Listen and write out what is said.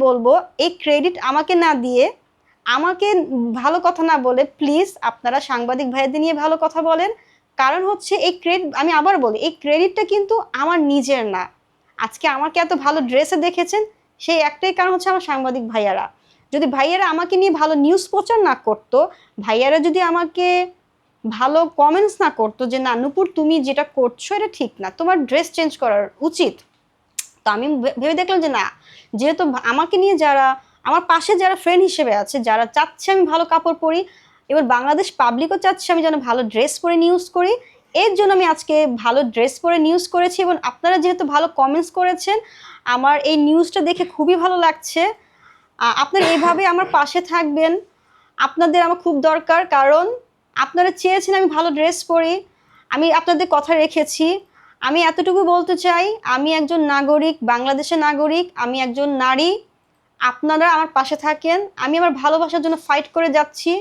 বলবো এই ক্রেডিট আমাকে না দিয়ে, আমাকে ভালো কথা না বলে প্লিজ আপনারা সাংবাদিক ভাইদের নিয়ে ভালো কথা বলেন। কারণ হচ্ছে এই ক্রেডিট, আমি আবার বলি, এই ক্রেডিটটা কিন্তু আমার নিজের না। আজকে আমাকে এত ভালো ড্রেসে দেখেছেন, সেই একটাই কারণ হচ্ছে আমার সাংবাদিক ভাইয়ারা। যদি ভাইয়ারা আমাকে নিয়ে ভালো নিউজ প্রচার না করতো, ভাইয়ারা যদি আমাকে ভালো কমেন্টস না করতো যে না নূপুর তুমি যেটা করছো এটা ঠিক না, তোমার ড্রেস চেঞ্জ করার উচিত, তো আমি ভেবে দেখলাম যে না, যেহেতু আমাকে নিয়ে যারা আমার পাশে যারা ফ্রেন্ড হিসেবে আছে, যারা চাচ্ছে আমি ভালো কাপড় পরি, এবার বাংলাদেশ পাবলিকও চাচ্ছে আমি যেন ভালো ড্রেস পরে নিউজ করি, এর জন্য আমি আজকে ভালো ড্রেস পরে নিউজ করেছি। এবং আপনারা যেহেতু ভালো কমেন্টস করেছেন, আমার এই নিউজটা দেখে খুবই ভালো লাগছে। আপনারা এইভাবে আমার পাশে থাকবেন, আপনাদের আমার খুব দরকার। কারণ আপনারা চেয়েছেন আমি ভালো ড্রেস পরি, আমি আপনাদের কথা রেখেছি। আমি এতটুকু বলতে চাই, আমি একজন নাগরিক, বাংলাদেশের নাগরিক, আমি একজন নারী, আপনারা আমার পাশে থাকেন। আমি আমার ভালোবাসার জন্য ফাইট করে যাচ্ছি।